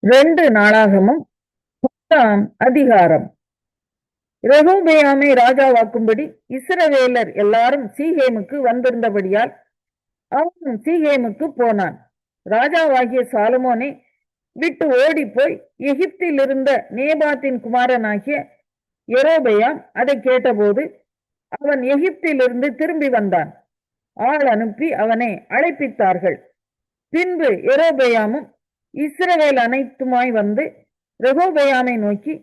2 நாளாகமம் 10ஆம் அதிகாரம். ரெகொபெயாமை ராஜாவாக்கும்படி இஸ்ரவேலர் எல்லாரும் சீகேமுக்கு வந்திருந்தபடியால் அவன் சீகேமுக்கு போனான். ராஜாவாகிய சாலமோனை விட்டு ஓடிப்போய் எகிப்தில் இருந்த நேபாத்தின் குமாரனாகிய யெரொபெயாம் அதை கேட்டபோது அவன் எகிப்திலிருந்து திரும்பி வந்தான். ஆள் அனுப்பி அவனை அழைப்பித்தார்கள். பின்பு யெரொபெயாமும் இஸ்ரவேல் அனைத்துமாய் வந்து ரெகொபெயாமை நோக்கி,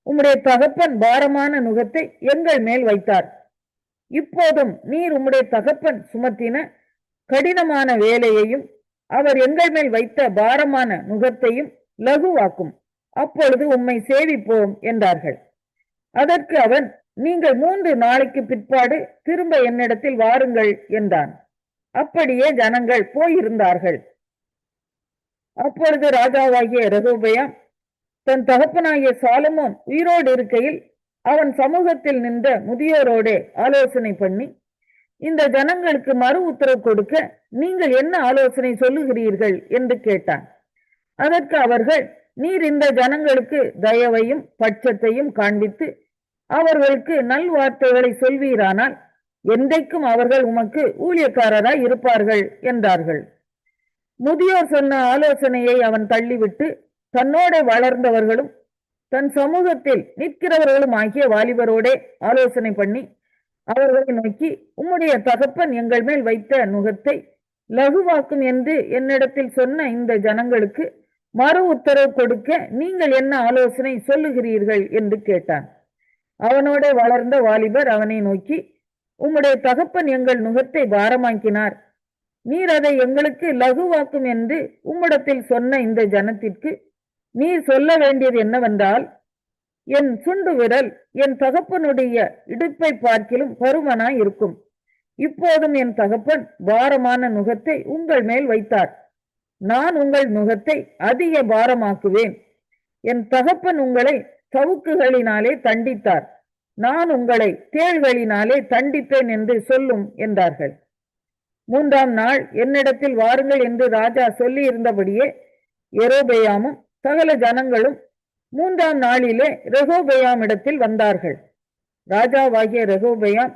உம்முடைய தகப்பன் பாரமான நுகத்தை எங்கள் மேல் வைத்தார். இப்போதும் நீர் உம்முடைய தகப்பன் சுமத்தின கடினமான வேலையையும் அவர் எங்கள் மேல் வைத்த பாரமான நுகத்தையும் லகுவாக்கும். அப்பொழுது உம்மை சேவிப்போம் என்றார்கள். அதற்கு அவன், நீங்கள் 3 நாளைக்கு பிற்பாடு திரும்ப என்னிடத்தில் வாருங்கள் என்றான். அப்படியே ஜனங்கள் போயிருந்தார்கள். அப்பொழுது ராஜாவாகிய ரெகொபெயாம் தன் தகப்பனாகிய சாலமோன் உயிரோடு இருக்கையில் அவன் சமூகத்தில் நின்ற முதியோரோடே ஆலோசனை பண்ணி, இந்த ஜனங்களுக்கு மறு உத்தரவு கொடுக்க நீங்கள் என்ன ஆலோசனை சொல்லுகிறீர்கள் என்று கேட்டான். அதற்கு அவர்கள், நீர் இந்த ஜனங்களுக்கு தயவையும் பட்சத்தையும் காண்பித்து அவர்களுக்கு நல்வார்த்தைகளை சொல்வீரானால் என்றைக்கும் அவர்கள் உமக்கு ஊழியக்காரராய் இருப்பார்கள் என்றார்கள். முதியோர் சொன்ன ஆலோசனையை அவன் தள்ளிவிட்டு தன்னோட வளர்ந்தவர்களும் தன் சமூகத்தில் நிற்கிறவர்களும் ஆகிய வாலிபரோடே ஆலோசனை பண்ணி அவர்களை நோக்கி, உம்முடைய தகப்பன் எங்கள் மேல் வைத்த நுகத்தை லகுவாக்கும் என்று என்னிடத்தில் சொன்ன இந்த ஜனங்களுக்கு மறு உத்தரவு கொடுக்க நீங்கள் என்ன ஆலோசனை சொல்லுகிறீர்கள் என்று கேட்டான். அவனோட வளர்ந்த வாலிபர் அவனை நோக்கி, உம்முடைய தகப்பன் எங்கள் நுகத்தை பாரமாக்கினார். நீர் அதை எங்களுக்கு லகுவாக்கும் என்று உம்மிடத்தில் சொன்ன இந்த ஜனத்திற்கு நீர் சொல்ல வேண்டியது என்னவென்றால், என் சுண்டு விரல் என் தகப்பனுடைய இடுப்பை பார்க்கிலும் பருமனாய் இருக்கும். இப்போதும் என் தகப்பன் பாரமான நுகத்தை உங்கள் மேல் வைத்தார். நான் உங்கள் நுகத்தை அதிக பாரமாக்குவேன். என் தகப்பன் உங்களை சவுக்குகளினாலே தண்டித்தார். நான் உங்களை தேள்களினாலே தண்டிப்பேன் என்று சொல்லும் என்றார்கள். 3ஆம் நாள் என்னிடத்தில் வாருங்கள் என்று ராஜா சொல்லி இருந்தபடியே யெரொபெயாமும் சகல ஜனங்களும் 3ஆம் நாளிலே ரெகொபெயாமிடத்தில் வந்தார்கள். ராஜாவாகிய ரெகொபெயாம்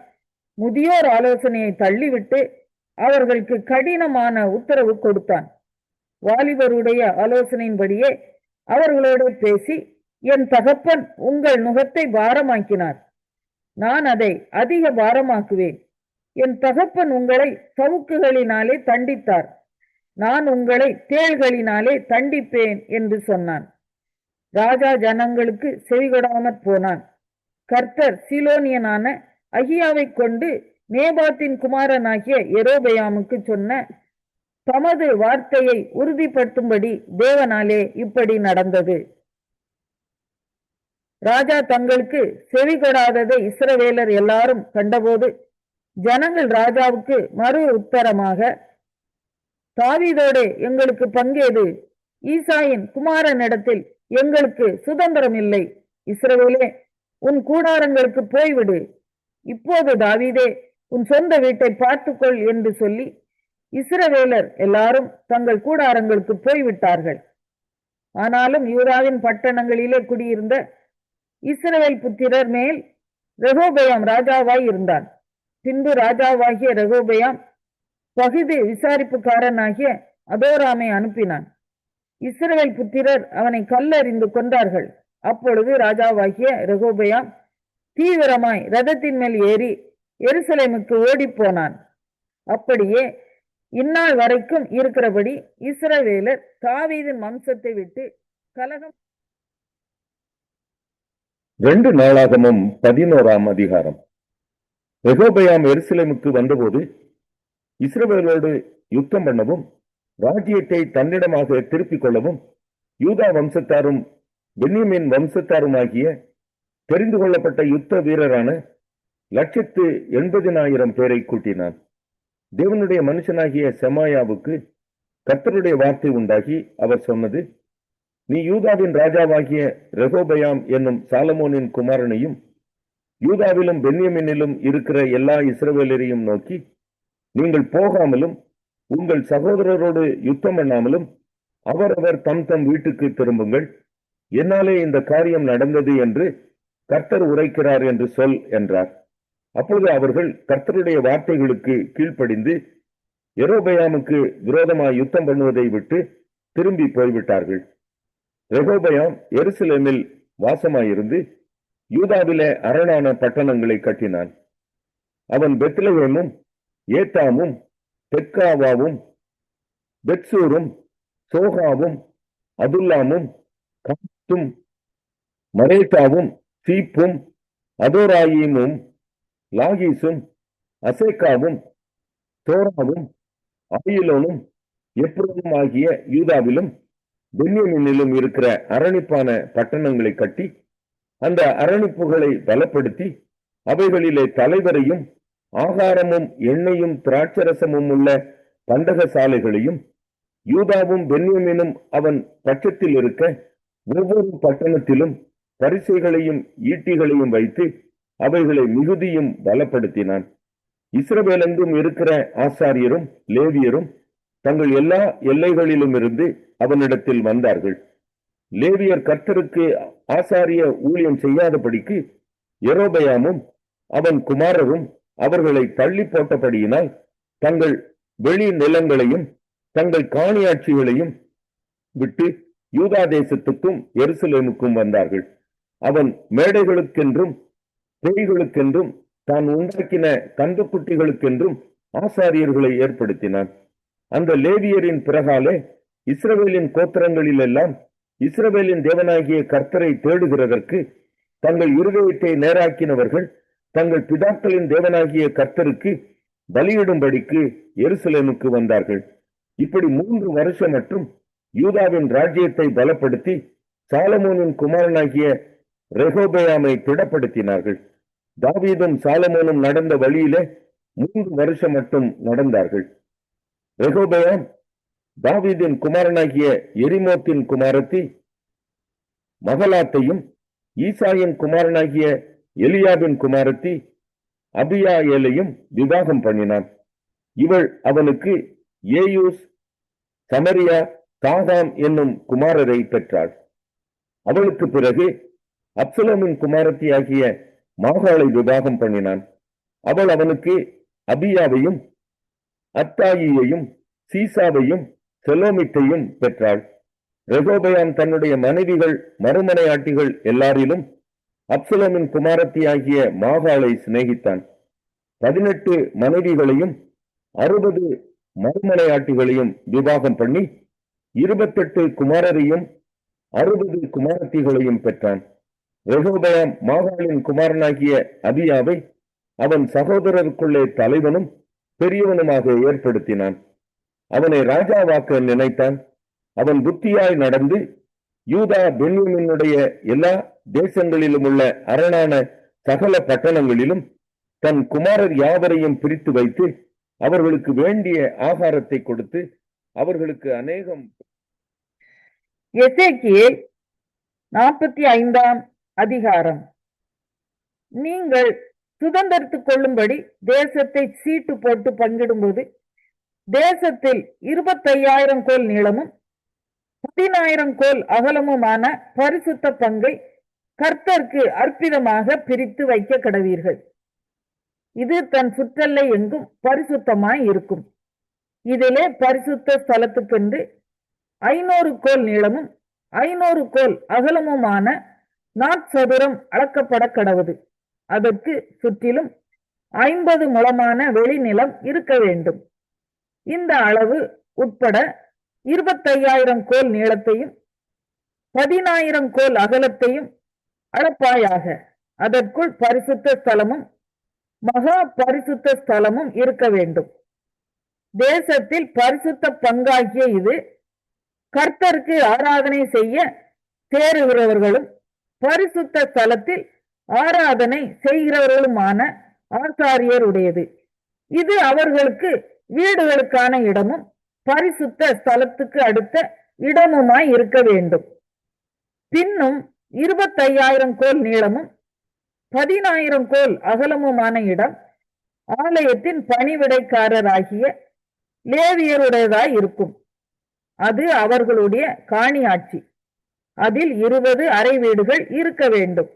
முதியோர் ஆலோசனையை தள்ளிவிட்டு அவர்களுக்கு கடினமான உத்தரவு கொடுத்தான். வாலிபருடைய ஆலோசனையின்படியே அவர்களோடு பேசி, என் தகப்பன் உங்கள் நுகத்தை பாரமாக்கினார். நான் அதை அதிக பாரமாக்குவேன். என் தகப்பன் உங்களை சவுக்குகளினாலே தண்டித்தார். நான் உங்களை தேள்களினாலே தண்டிப்பேன் என்று சொன்னான். ராஜா ஜனங்களுக்கு செவிகொடாமற் போனான். கர்த்தர் சீலோனியனான அகியாவை கொண்டு நேபாத்தின் குமாரனாகிய யெரொபெயாமுக்கு சொன்ன தமது வார்த்தையை உறுதிப்படுத்தும்படி தேவனாலே இப்படி நடந்தது. ராஜா தங்களுக்கு செவிகொடாததை இஸ்ரவேலர் எல்லாரும் கண்டபோது ஜனங்கள் ராஜாவுக்கு மறு உத்தரமாக, தாவீதோடே எங்களுக்கு பங்கேது, ஈசாயின் குமாரனிடத்தில் எங்களுக்கு சுதந்திரம் இல்லை. இஸ்ரவேலே, உன் கூடாரங்களுக்கு போய்விடு. இப்போது தாவீதே, உன் சொந்த வீட்டை பார்த்துக்கொள் என்று சொல்லி இஸ்ரவேலர் எல்லாரும் தங்கள் கூடாரங்களுக்கு போய்விட்டார்கள். ஆனாலும் யூதாவின் பட்டணங்களிலே குடியிருந்த இஸ்ரவேல் புத்திரர் மேல் ரெகொபெயாம் ராஜாவாய் இருந்தான். பின்பு ராஜாவாகிய ரெகொபெயாம் பகுதி விசாரிப்புக்காரனாகிய அதோராமை அனுப்பினான். இஸ்ரவேல் புத்திரர் அவனை கல்லறிந்து கொண்டார்கள். அப்பொழுது ராஜாவாகிய ரெகொபெயாம் தீவிரமாய் ரதத்தின் மேல் ஏறி எருசலேமுக்கு ஓடி போனான். அப்படியே இந்நாள் வரைக்கும் இருக்கிறபடி இஸ்ரவேலர் தாவீதின் வம்சத்தை விட்டு கலகம். 2 நாளாகமம் 11ஆம் அதிகாரம். ரெகொபெயாம் எருசலேமுக்கு வந்தபோது இஸ்ரவேலோடு யுத்தம் பண்ணவும் ராஜ்யத்தை தன்னிடமாக திருப்பிக் கொள்ளவும் யூதா வம்சத்தாரும் பென்யமீன் வம்சத்தாருமாகிய தெரிந்து கொள்ளப்பட்ட யுத்த வீரரான 180,000 பேரை கூட்டினான். தேவனுடைய மனுஷனாகிய செமாயாவுக்கு கர்த்தருடைய வார்த்தை உண்டாகி அவர் சொன்னது, நீ யூதாவின் ராஜாவாகிய ரெகொபெயாம் என்னும் சாலமோனின் குமாரனையும் யூதாவிலும் பென்யமீனிலும் இருக்கிற எல்லா இஸ்ரவேலரையும் நோக்கி, நீங்கள் போகாமலும் உங்கள் சகோதரரோடு யுத்தம் பண்ணாமலும் அவரவர் தம் தம் வீட்டுக்கு திரும்புங்கள், என்னாலே இந்த காரியம் நடந்தது என்று கர்த்தர் உரைக்கிறார் என்று சொல் என்றார். அப்பொழுது அவர்கள் கர்த்தருடைய வார்த்தைகளுக்கு கீழ்ப்படிந்து யெரொபெயாமுக்கு விரோதமாய் யுத்தம் பண்ணுவதை விட்டு திரும்பி போய்விட்டார்கள். ரெகோபெயாம் எருசலேமில் வாசமாயிருந்து யூதாவிலே அரணான பட்டணங்களை கட்டினான். அவன் பெத்லெகேமும் ஏத்தாமும் தெக்காவாவும் பெத்சூரும் சோகாவும் அதுல்லாமும் காத்தும் மரேட்டாவும் சீப்பும் அதோராயீமும் லாகீசும் அசேக்காவும் தோராவும் ஆயிலோனும் எப்ரோனும் ஆகிய யூதாவிலும் பென்யமீனிலும் இருக்கிற அரணிப்பான பட்டணங்களை கட்டி அந்த அரணிப்புகளை பலப்படுத்தி அவைகளிலே தலைவரையும் ஆகாரமும் எண்ணெயும் திராட்சரசமும் உள்ள பண்டக சாலைகளையும் யூதாவும் பென்யமீனும் அவன் பட்சத்தில் இருக்க ஒவ்வொரு பட்டணத்திலும் பரிசைகளையும் ஈட்டிகளையும் வைத்து அவைகளை மிகுதியும் பலப்படுத்தினான். இஸ்ரவேலெங்கும் இருக்கிற ஆசாரியரும் லேவியரும் தங்கள் எல்லா எல்லைகளிலும் இருந்து அவனிடத்தில் வந்தார்கள். லேவியர் கர்த்தருக்கு ஆசாரிய ஊழியம் செய்யாதபடிக்கு யெரொபெயாமும் அவன் குமாரரும் அவர்களை தள்ளி போட்டபடியினால் தங்கள் வெளி நிலங்களையும் தங்கள் காணியாட்சிகளையும் விட்டு யூதா தேசத்துக்கும் எருசலேமுக்கும் வந்தார்கள். அவன் மேடைகளுக்கென்றும் பேய்களுக்கென்றும் தான் உண்டாக்கின கன்றுக்குட்டிகளுக்கென்றும் ஆசாரியர்களை ஏற்படுத்தினான். அந்த லேவியரின் பிறகாலே இஸ்ரவேலின் கோத்திரங்களிலெல்லாம் இஸ்ரவேலின் தேவனாகிய கர்த்தரை தேடுகிறதற்கு தங்கள் இருதயத்தை நேராக்கினவர்கள் தங்கள் பிதாக்களின் தேவனாகிய கர்த்தருக்கு பலியிடும்படிக்கு எருசலேமுக்கு வந்தார்கள். இப்படி 3 வருஷம் மற்றும் யூதாவின் ராஜ்யத்தை பலப்படுத்தி சாலமோனின் குமாரனாகிய ரெகோபெயாமை திடப்படுத்தினார்கள். தாவீதும் சாலமோனும் நடந்த வழியிலே 3 வருஷம் மட்டும் நடந்தார்கள். ரெகோபெயாம் தாவீதின் குமாரனாகிய எரிமோத்தின் குமாரத்தி மகலாத்தையும் ஈசாயின் குமாரனாகிய எலியாபின் குமாரத்தி அபியாயேலையும் விவாகம் பண்ணினான். இவள் அவனுக்கு ஏயூஸ், சமரியா, தாகாம் என்னும் குமாரரை பெற்றாள். அவளுக்கு பிறகு அப்சலோமின் குமாரத்தி ஆகிய மாகாளை விவாகம் பண்ணினான். அவள் அவனுக்கு அபியாவையும் அத்தாயியையும் சீசாவையும் செலோமித்தையும் பெற்றாள். ரெகோபெயாம் தன்னுடைய மனைவிகள் மறுமனையாட்டிகள் எல்லாரிலும் அப்சலோமின் குமாரத்தி ஆகிய மாகாளை சிநேகித்தான். 18 மனைவிகளையும் 60 மறுமனையாட்டிகளையும் விவாகம் பண்ணி 28 குமாரரையும் 60 குமாரத்திகளையும் பெற்றான். ரெகோபெயாம் மாகாளின் குமாரனாகிய அபியாவை அவன் சகோதரருக்குள்ளே தலைவனும் பெரியவனுமாக ஏற்படுத்தினான். அவனை ராஜாவாக்க நினைத்தான். அவன் புத்தியாய் நடந்து யூதா பென்யமீனுடைய எல்லா தேசங்களிலும் உள்ள அரணான சகல பட்டணங்களிலும் தன் குமாரர் யாவரையும் பிரித்து வைத்து அவர்களுக்கு வேண்டிய ஆகாரத்தை கொடுத்து அவர்களுக்கு அநேகம். எசேக்கியேல் 45ஆம் அதிகாரம். நீங்கள் சுதந்திரத்துக் கொள்ளும்படி தேசத்தை சீட்டு போட்டு பங்கிடும்போது தேசத்தில் 25,000 கோல் நீளமும் 10,000 கோல் அகலமுமான பரிசுத்த பங்கை கர்த்தருக்கு அற்பிதமாக பிரித்து வைக்க கடவீர்கள். இது தன் சுற்றல்லை எங்கும் பரிசுத்தமாய் இருக்கும். இதிலே பரிசுத்த ஸ்தலத்துக்கென்று 500 கோல் நீளமும் 500 கோல் அகலமுமான நாற்சதுரம் அளக்கப்பட கடவது. அதற்கு சுற்றிலும் 50 முழமான வெளிநிலம் இருக்க வேண்டும். இந்த அளவு உட்பட 25,000 கோல் நீளத்தையும் 10,000 கோல் அகலத்தையும் அளப்பாயாக. அதற்குள் பரிசுத்த ஸ்தலமும் மகா பரிசுத்த ஸ்தலமும் இருக்க வேண்டும். தேசத்தில் பரிசுத்த பங்காகிய இது கர்த்தருக்கு ஆராதனை செய்ய சேருகிறவர்களும் பரிசுத்த ஸ்தலத்தில் ஆராதனை செய்கிறவர்களுமான ஆசாரியருடையது. இது அவர்களுக்கு வீடுகளுக்கான இடமும் பரிசுத்த ஸ்தலத்துக்கு அடுத்த இடமுமாய் இருக்க வேண்டும். பின்னும் 25,000 கோல் நீளமும் 10,000 கோல் அகலமுமான இடம் ஆலயத்தின் பணிவிடைக்காரராகிய லேவியருடையதாய் இருக்கும். அது அவர்களுடைய காணியாட்சி. அதில் 20 அறை வீடுகள் இருக்க வேண்டும்.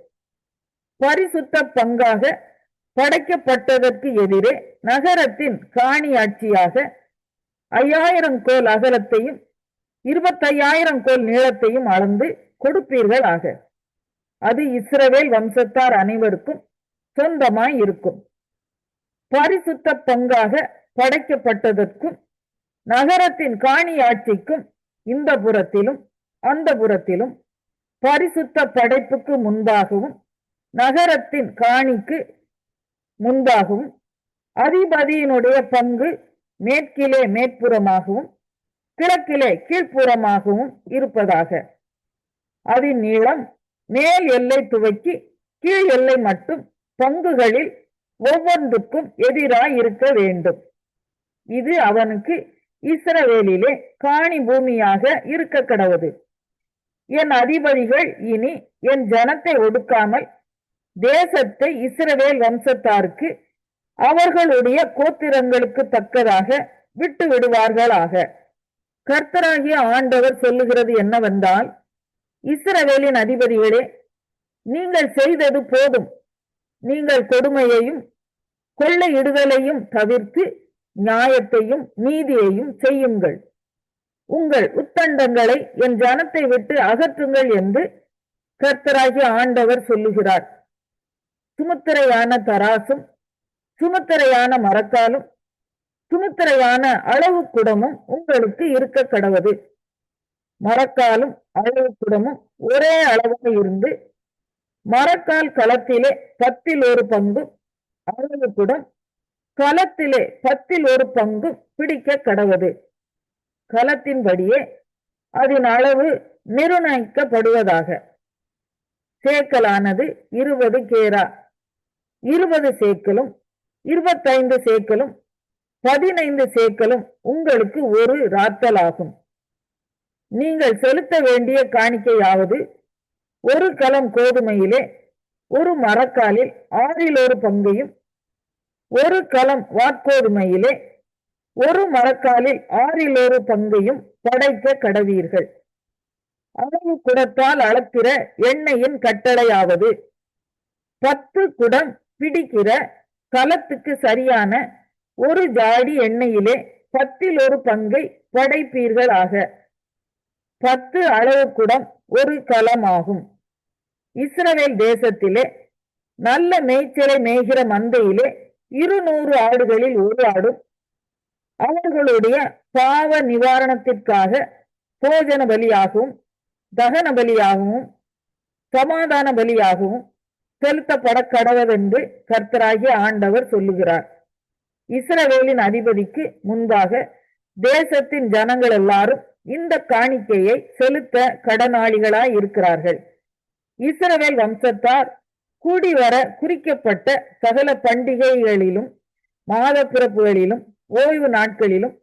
பரிசுத்த பங்காக படைக்கப்பட்டதற்கு எதிரே நகரத்தின் காணியாட்சியாக 5000 கோல் அகலத்தையும் 25000 கோல் நீளத்தையும் அளந்து கொடுப்பீர்கள் ஆக. அது இஸ்ரவேல் வம்சத்தார் அனைவருக்கும் சொந்தமாய் இருக்கும். பரிசுத்த பங்காக படைக்கப்பட்டதற்கும் நகரத்தின் காணியாட்சிக்கும் இந்த புறத்திலும் அந்த புறத்திலும் பரிசுத்த படைப்புக்கு முன்பாகவும் நகரத்தின் காணிக்கு முன்பாகவும் அதிபதியினுடைய பங்கு மேற்கிலே மேற்புறமாகவும் கிழக்கிலே கீழ்ப்புறமாகவும் இருப்பதாக. அதன் நீளம் மேல் எல்லை துவக்கி கீழ் எல்லை மட்டும் பங்குகளில் ஒவ்வொன்றுக்கும் எதிராய் இருக்க வேண்டும். இது அவனுக்கு இஸ்ரவேலிலே காணி பூமியாக இருக்க கடவது. என் அதிபதிகள் இனி என் ஜனத்தை ஒடுக்காமல் தேசத்தை இஸ்ரவேல் வம்சத்தாருக்கு அவர்களுடைய கோத்திரங்களுக்கு தக்கதாக விட்டு விடுவார்களாக. கர்த்தராகிய ஆண்டவர் சொல்லுகிறது என்னவென்றால், இஸ்ரவேலின் அதிபதிகளே, நீங்கள் செய்தது போதும். நீங்கள் கொடுமையையும் கொள்ளையிடுதலையும் தவிர்த்து நியாயத்தையும் நீதியையும் செய்யுங்கள். உங்கள் உத்தண்டங்களை என் ஜனத்தை விட்டு அகற்றுங்கள் என்று கர்த்தராகிய ஆண்டவர் சொல்லுகிறார். சுமுத்திரையான தராசும் சுமுத்திரையான மரக்காலும் சுமுத்திரையான அளவு குடமும் உங்களுக்கு இருக்க கடவது. மரக்காலும் அளவு குடமும் ஒரே அளவாக இருந்து மரக்கால் களத்திலே 10 பங்கு, அளவு குடம் களத்திலே 10 பங்கு பிடிக்க கடவது. களத்தின்படியே அதன் அளவு நிர்ணயிக்கப்படுவதாக. சேக்கலானது 20 கேரா, 20 சேக்கலும் 25 சேக்கலும் 15 சேக்கலும் உங்களுக்கு ஒரு ராத்தலாகும். நீங்கள் செலுத்த வேண்டிய காணிக்கையாவது, ஒரு கலம் கோதுமையிலே ஒரு மரக்காலில் 1/6 பங்கையும், ஒரு கலம் வாற்கோதுமையிலே ஒரு மரக்காலில் 1/6 பங்கையும் படைக்க கடவீர்கள். அளவு குடத்தால் அளக்கிற எண்ணெயின் கட்டளையாவது, 10 குடம் பிடிக்கிற கலத்துக்கு சரியான ஒரு ஜாடி எண்ணெயிலே 10 பங்கை படைப்பீர்களாக. 10 அளவு குடம் ஒரு கலம் ஆகும். இஸ்ரவேல் தேசத்திலே நல்ல மேய்ச்சலை மேய்கிற மந்தையிலே 200 ஆடுகளில் ஒரு ஆடும் அவர்களுடைய பாவ நிவாரணத்திற்காக போஜன பலியாகவும் தகன பலியாகவும் சமாதான பலியாகவும் செலுத்தப்பட கடவதென்று கர்த்தராகிய ஆண்டவர் சொல்லுகிறார். இஸ்ரவேலின் அதிபதிக்கு முன்பாக தேசத்தின் ஜனங்கள் எல்லாரும் இந்த காணிக்கையை செலுத்த கடனாளிகளாய் இருக்கிறார்கள். இஸ்ரவேல் வம்சத்தார் கூடிவர குறிக்கப்பட்ட சகல பண்டிகைகளிலும் மாத பிறப்புகளிலும் ஓய்வு நாட்களிலும்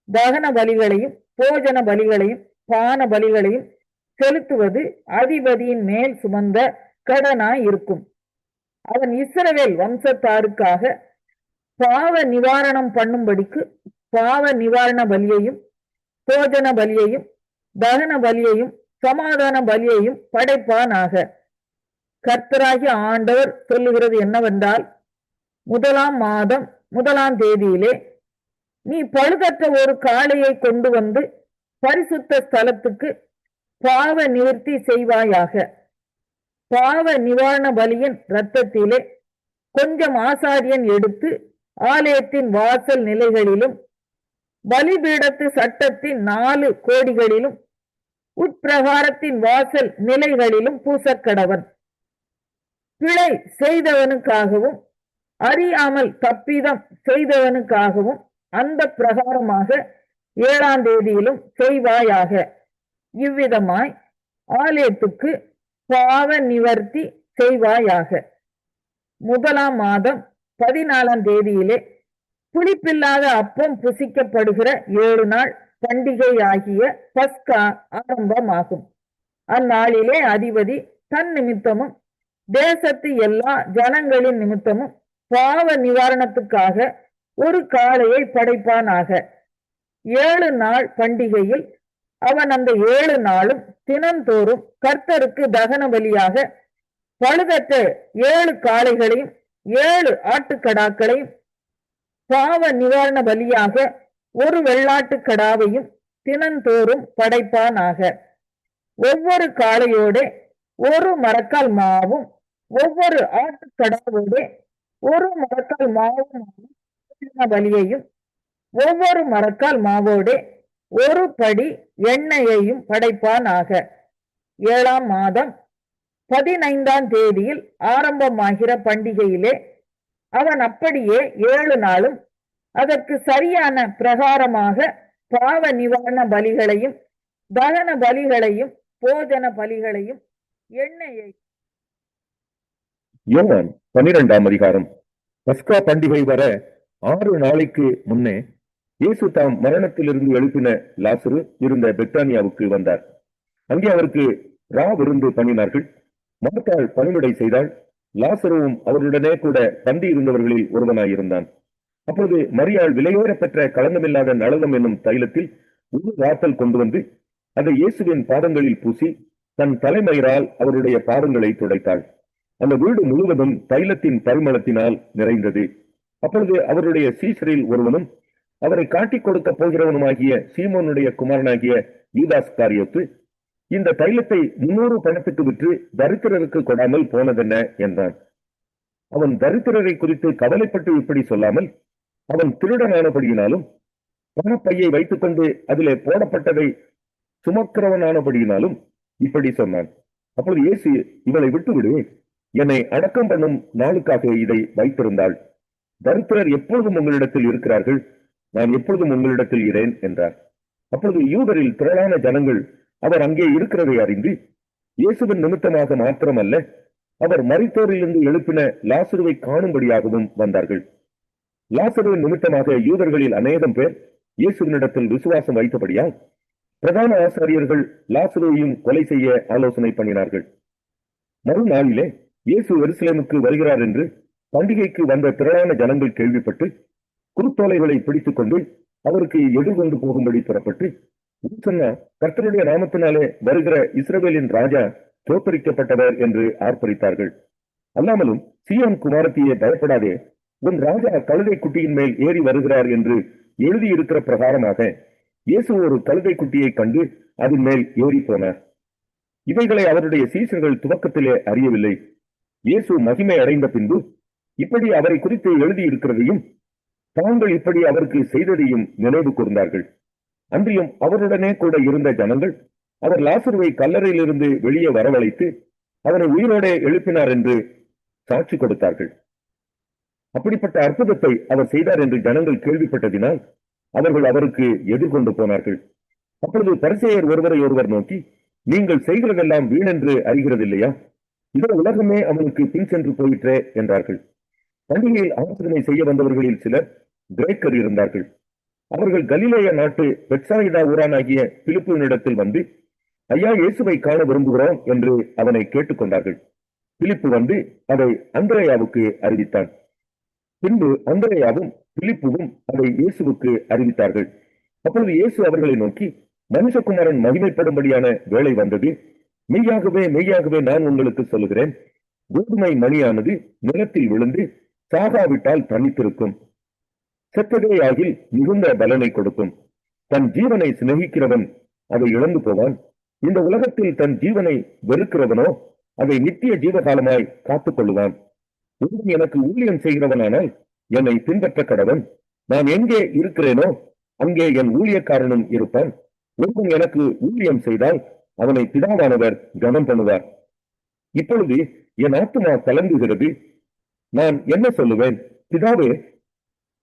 தகன பலிகளையும் போஜன பலிகளையும் பான பலிகளையும் செலுத்துவது அதிபதியின் மேல் சுமந்த கடனாய் இருக்கும். அவன் இஸ்ரவேல் வம்சத்தாருக்காக பாவ நிவாரணம் பண்ணும்படிக்கு பாவ நிவாரண பலியையும் போஜன பலியையும் தகன பலியையும் சமாதான பலியையும் படைப்பானாக. கர்த்தராகிய ஆண்டவர் சொல்லுகிறது என்னவென்றால், 1 மாதம் 1 தேதியிலே நீ பழுதற்ற ஒரு காளையை கொண்டு வந்து பரிசுத்த ஸ்தலத்துக்கு பாவ நிவர்த்தி செய்வாயாக. பாவ நிவாரண பலியின் இரத்தத்திலே கொஞ்சம் ஆசாரியன் எடுத்து ஆலயத்தின் வாசல் நிலைகளிலும் பலிபீடத்து சட்டத்தின் 4 கோடிகளிலும் உட்பிரகாரத்தின் வாசல் நிலைகளிலும் பூசக்கடவன். பிழை செய்தவனுக்காகவும் அறியாமல் தப்பிதம் செய்தவனுக்காகவும் அந்த பிரகாரமாக 7 தேதியிலும் செய்வாயாக. இவ்விதமாய் ஆலயத்துக்கு பாவ நிவர்த்தி செய்வாயாக. 1 மாதம் 14 தேதியிலே புளிப்பில்லாத அப்பம் புசிக்கப்படுகிற 7 நாள் பண்டிகையாகிய பஸ்கா ஆரம்பமாகும். அந்நாளிலே அதிபதி தன் நிமித்தமும் தேசத்து எல்லா ஜனங்களின் நிமித்தமும் பாவ நிவாரணத்துக்காக ஒரு காளையை படைப்பானாக. 7 நாள் பண்டிகையில் அவன் அந்த 7 நாளும் தினந்தோறும் கர்த்தருக்கு தகன பலியாக பழுதற்ற 7 காளைகளையும் 7 ஆட்டுக்கடாக்களையும் பாவ நிவாரண பலியாக ஒரு வெள்ளாட்டுக்கடாவையும் தினந்தோறும் படைப்பானாக. ஒவ்வொரு காளையோட ஒரு மரக்கால் மாவும் ஒவ்வொரு ஆட்டுக்கடாவோட ஒரு மரக்கால் மாவும் பலியையும் ஒவ்வொரு மரக்கால் மாவோட ஒரு படி எண்ணெயையும் படைப்பானாக. 7ஆம் மாதம் 15ஆம் தேதியில் ஆரம்பமாகிற பண்டிகையிலே அவன் அப்படியே 7 நாளும் அதற்கு சரியான பிரகாரமாக பாவ நிவாரண பலிகளையும் தகன பலிகளையும் போஜன பலிகளையும் எண்ணெயை. யோவான் 12ஆம் அதிகாரம். பஸ்கா பண்டிகை வர 6 நாளைக்கு முன்னே இயேசு தாம் மரணத்திலிருந்து எழுப்பின லாசரு இருந்த பெத்தானியாவுக்கு வந்தார். அங்கே அவருக்கு விருந்து பண்ணினார்கள். மார்த்தாள் பணிவிடை செய்தாள். லாசருவும் அவருடனே கூட பந்தி இருந்தவர்களில் ஒருவனாயிருந்தான். அப்போது மரியாள் விலையோர பெற்ற களங்கமில்லாத நளதம் என்னும் தைலத்தில் ஒரு ராத்தல் கொண்டு வந்து அதை இயேசுவின் பாதங்களில் பூசி தன் தலைமயிரால் அவருடைய பாதங்களை துடைத்தாள். அந்த வீடு முழுவதும் தைலத்தின் பரிமளத்தினால் நிறைந்தது. அப்பொழுது அவருடைய சீசரில் ஒருவனும் அவரை காட்டிக் கொடுக்க போகிறவனுமாகிய சீமோனுடைய குமாரனாகிய யூதாஸ்காரியோத்து இந்த தைலத்தை 300 பணத்துக்கு விற்று தரித்திரருக்கு கொடாமல் போனதென்ன என்றான். அவன் தரித்திரரை குறித்து கவலைப்பட்டு இப்படி சொல்லாமல் அவன் திருடனானபடியினாலும் பணப்பையை வைத்துக் கொண்டு அதிலே போடப்பட்டதை சுமக்கிறவனானபடியினாலும் இப்படி சொன்னான். அப்பொழுது இயேசு, இவளை விட்டுவிடு, என்னை அடக்கம் பண்ணும் நாளுக்காக இதை வைத்திருந்தாள். தரித்திரர் எப்பொழுதும் உங்களிடத்தில் இருக்கிறார்கள், நான் எப்பொழுதும் உங்களிடத்தில் இரேன் என்றார். அப்பொழுது யூதரில் திரளான ஜனங்கள் அவர் அங்கே இருக்கிறதை அறிந்து இயேசுவின் நிமித்தமாக மாத்திரமல்ல, அவர் மரித்தோரிலிருந்து எழுப்பின லாசருவை காணும்படியாகவும் வந்தார்கள். லாசருவின் நிமித்தமாக யூதர்களில் அநேகம் பேர் இயேசுவினிடத்தில் விசுவாசம் வைத்தபடியால் பிரதான ஆசாரியர்கள் லாசருவையும் கொலை செய்ய ஆலோசனை பண்ணினார்கள். மறுநாளிலே இயேசு எருசலேமுக்கு வருகிறார் என்று பண்டிகைக்கு வந்த திரளான ஜனங்கள் கேள்விப்பட்டு குருத்தோலைகளை பிடித்துக் கொண்டு அவருக்கு எதிர்கொண்டு போகும்படி புறப்பட்டு, கர்த்தருடைய நாமத்தினாலே வருகிற இஸ்ரவேலின் ராஜா தோற்கடிக்கப்பட்டவர் என்று ஆர்ப்பரித்தார்கள். அல்லாமலும், சீயோன் குமாரத்தியே, பயப்படாதே, உன் ராஜா கழுதை குட்டியின் மேல் ஏறி வருகிறார் என்று எழுதியிருக்கிற பிரகாரமாக இயேசு ஒரு கழுதை குட்டியை கண்டு அதன் மேல் ஏறி போனார். இவைகளை அவருடைய சீசர்கள் துவக்கத்திலே அறியவில்லை. இயேசு மகிமை அடைந்த பின்பு இப்படி அவரை குறித்து எழுதியிருக்கிறதையும் தாங்கள் இப்படி அவருக்கு செய்ததையும் நினைவு கூர்ந்தார்கள். அன்றியும் அவருடனே கூட இருந்த ஜனங்கள் அவர் லாசருவை கல்லறையிலிருந்து வெளியே வரவழைத்து அவரை உயிரோടെ எழுப்பினார் என்று சாட்சி கொடுத்தார்கள். அப்படிப்பட்ட அற்புதத்தை அவர் செய்தார் என்று ஜனங்கள் கேள்விப்பட்டதினால் அவர்கள் அவருக்கு எதிர்கொண்டு போனார்கள். அப்பொழுது பரிசேயர் ஒருவரை ஒருவர் நோக்கி, நீங்கள் செய்கிறதெல்லாம் வீணென்று அறிகிறதில்லையா? இதோ உலகமே அவனுக்கு பின் சென்று போயிற்றே என்றார்கள். பண்டிகையில் ஆராதனை செய்ய வந்தவர்களில் சிலர் கிரேக்கர் இருந்தார்கள். அவர்கள் கலிலேய நாட்டு பெத்சாயிதா ஊரானாகிய பிலிப்புவினிடத்தில் வந்து, ஐயா, இயேசுவை காண விரும்புகிறோம் என்று அவனை கேட்டுக்கொண்டார்கள். பிலிப்பு வந்து அதை அந்திரேயாவுக்கு அறிவித்தான். பின்பு அந்திரேயாவும் பிலிப்புவும் அதை இயேசுவுக்கு அறிவித்தார்கள். அப்பொழுது இயேசு அவர்களை நோக்கி, மனுஷகுமாரன் மகிமைப்படும்படியான வேளை வந்தது. மெய்யாகவே மெய்யாகவே நான் உங்களுக்கு சொல்லுகிறேன், கோதுமை மணியானது நிலத்தில் விழுந்து சாகாவிட்டால் தனித்திருக்கும், செத்ததேயாகில் மிகுந்த பலனை கொடுக்கும். தன் ஜீவனை சிநேகிக்கிறவன் அதை இழந்து போவான். இந்த உலகத்தில் தன் ஜீவனை வெறுக்கிறவனோ அதை நித்திய ஜீவகாலமாய் காத்துக் கொள்ளுவான். ஒருவன் எனக்கு ஊழியம் செய்கிறவனானால் என்னை பின்பற்ற கடவன். நான் எங்கே இருக்கிறேனோ அங்கே என் ஊழியக்காரனும் இருப்பான். ஒருவன் எனக்கு ஊழியம் செய்தால் அவனை பிதாவானவர் கனம் பண்ணுவார். இப்பொழுது என் ஆத்துமா கலங்குகிறது. நான் என்ன சொல்லுவேன்? பிதாவே,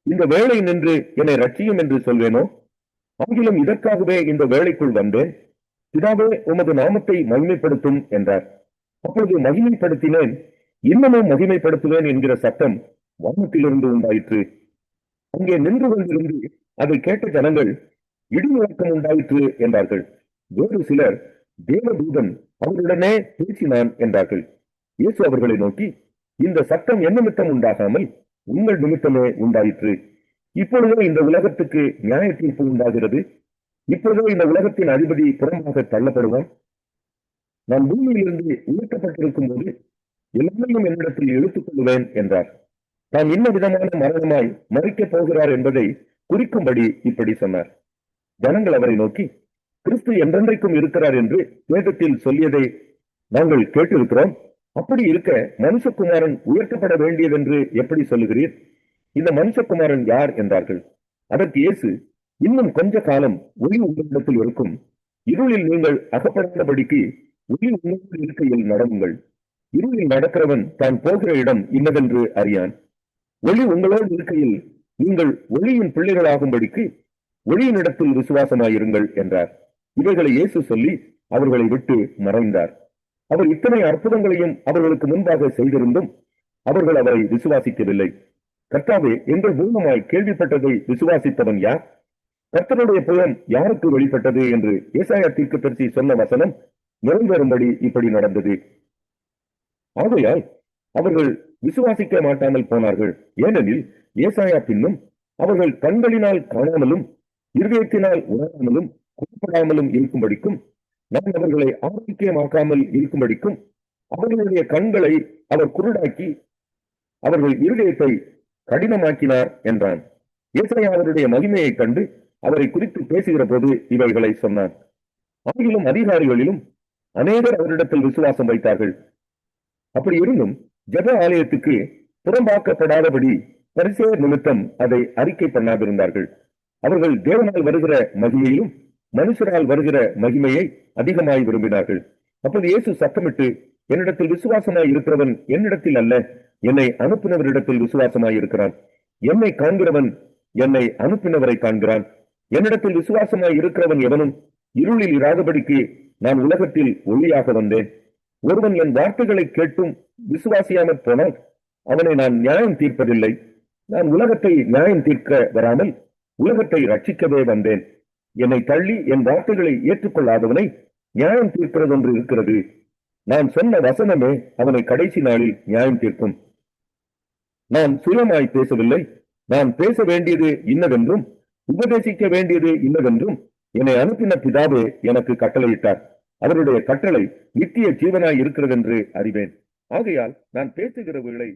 இந்த வேளை நின்று என்னை ரட்சியும் என்று சொல்வேனோ? ஆகிலும் இதற்காகவே இந்த வேளைக்குள் வந்தேன். பிதாவே, உமது நாமத்தை மகிமைப்படுத்தும் என்றார். அப்பொழுது மகிமைப்படுத்தினேன், இன்னமும் மகிமைப்படுத்துவேன் என்கிற சத்தம் வானத்திலிருந்து உண்டாயிற்று. அங்கே நின்று கொண்டிருந்து அதை கேட்ட ஜனங்கள், இடி முழக்கம் உண்டாயிற்று என்றார்கள். வேறு சிலர், தேவதூதன் அவருடனே பேசினான் என்றார்கள். இயேசு அவர்களை நோக்கி, இந்த சத்தம் என் நிமித்தம் உண்டாகாமல் உங்கள் நிமித்தமே உண்டாயிற்று. இப்பொழுதே இந்த உலகத்துக்கு நியாய தீர்ப்பு உண்டாகிறது. இப்பொழுதோ இந்த உலகத்தின் அதிபதி புறம்பாக தள்ளப்படுவான். நான் பூமியிலிருந்து உயர்த்தப்பட்டிருக்கும் போது எல்லாரையும் என்னிடத்தில் எடுத்துக் கொள்வேன் என்றார். தான் இன்ன விதமான மரணமாய் மறிக்கப் போகிறார் என்பதை குறிக்கும்படி இப்படி சொன்னார். ஜனங்கள் அவரை நோக்கி, கிறிஸ்து என்றென்றைக்கும் இருக்கிறார் என்று வேதத்தில் சொல்லியதை நாங்கள் கேட்டிருக்கிறோம். அப்படி இருக்க மனுஷகுமாரன் உயர்த்தப்பட வேண்டியதென்று எப்படி சொல்லுகிறீர்? இந்த மனுஷகுமாரன் யார் என்றார்கள். அதற்கு இயேசு, இன்னும் கொஞ்ச காலம் ஒளி உங்களிடத்தில் இருக்கும். இருளில் நீங்கள் அகப்படாதபடிக்கு ஒளி உங்களோடு இருக்கையில் நடவுங்கள். இருளில் நடக்கிறவன் தான் போகிற இடம் இன்னதென்று அறியான். ஒளி உங்களோடு இருக்கையில் நீங்கள் ஒளியின் பிள்ளைகளாகும்படிக்கு ஒளியின் இடத்தில் விசுவாசமாயிருங்கள் என்றார். இவைகளை இயேசு சொல்லி அவர்களை விட்டு மறைந்தார். அவர் இத்தனை அற்புதங்களையும் அவர்களுக்கு முன்பாக செய்திருந்தும் அவர்கள் அவரை விசுவாசிக்கவில்லை. கர்த்தாவே, எங்கள் மூலமாய் கேள்விப்பட்டதை விசுவாசித்தவன் யார்? கர்த்தருடைய புகழ் யாருக்கு வெளிப்பட்டது என்று ஏசாயா தீர்க்கதரிசி சொன்ன வசனம் நிறைவேறும்படி இப்படி நடந்தது. ஆகையால் அவர்கள் விசுவாசிக்க மாட்டாமல் போனார்கள். ஏனெனில் ஏசாயா பின்னும் அவர்கள் கண்களினால் காணாமலும் இருதயத்தினால் உணராமலும் குறிப்பிடாமலும் இருக்கும்படிக்கும், நான் அவர்களை ஆரோக்கியமாக்காமல் இருக்கும்படிக்கும் அவர்களுடைய கண்களை அவர் குருடாக்கி அவர்கள் இருதயத்தை கடினமாக்கினார் என்றான். ஏசாயா அவருடைய மகிமையை கண்டு அவரை குறித்து பேசுகிற போது இவைகளை சொன்னான். ஆகிலும் அதிகாரிகளிலும் அநேகர் அவரிடத்தில் விசுவாசம் வைத்தார்கள். அப்படி இருந்தும் ஜெப ஆலயத்துக்கு புறம்பாக்கப்படாதபடி பரிசேயர் நிமித்தம் அதை அறிக்கை பண்ணாதிருந்தார்கள். அவர்கள் தேவனால் வருகிற மகிமையிலும் மனுஷரால் வருகிற மகிமையை அதிகமாய் விரும்பினார்கள். அப்போது இயேசு சத்தமிட்டு, என்னிடத்தில் விசுவாசமாய் இருக்கிறவன் என்னிடத்தில் அல்ல, என்னை அனுப்பினவரிடத்தில் விசுவாசமாய் இருக்கிறான். என்னை காண்கிறவன் என்னை அனுப்பினவரை காண்கிறான். என்னிடத்தில் விசுவாசமாய் இருக்கிறவன் எவனும் இருளில் இராதபடிக்கு நான் உலகத்தில் ஒளியாக வந்தேன். ஒருவன் என் வார்த்தைகளை கேட்டும் விசுவாசியாமற் போனால் அவனை நான் நியாயம் தீர்ப்பதில்லை. நான் உலகத்தை நியாயம் தீர்க்க வராமல் உலகத்தை ரட்சிக்கவே வந்தேன். என்னை தள்ளி என் வார்த்தைகளை ஏற்றுக்கொள்ளாதவனை நியாயம் தீர்க்கிறது ஒன்று இருக்கிறது. நான் சொன்ன வசனமே அவனை கடைசி நாளில் நியாயம் தீர்க்கும். நான் சுயமாய் பேசவில்லை. நான் பேச வேண்டியது இன்னதென்றும் உபதேசிக்க வேண்டியது இன்னதென்றும் என்னை அனுப்பின பிதாவே எனக்கு கட்டளையிட்டார். அவருடைய கட்டளை நித்திய ஜீவனாய் இருக்கிறது என்று அறிவேன். ஆகையால் நான் பேசுகிறவர்களை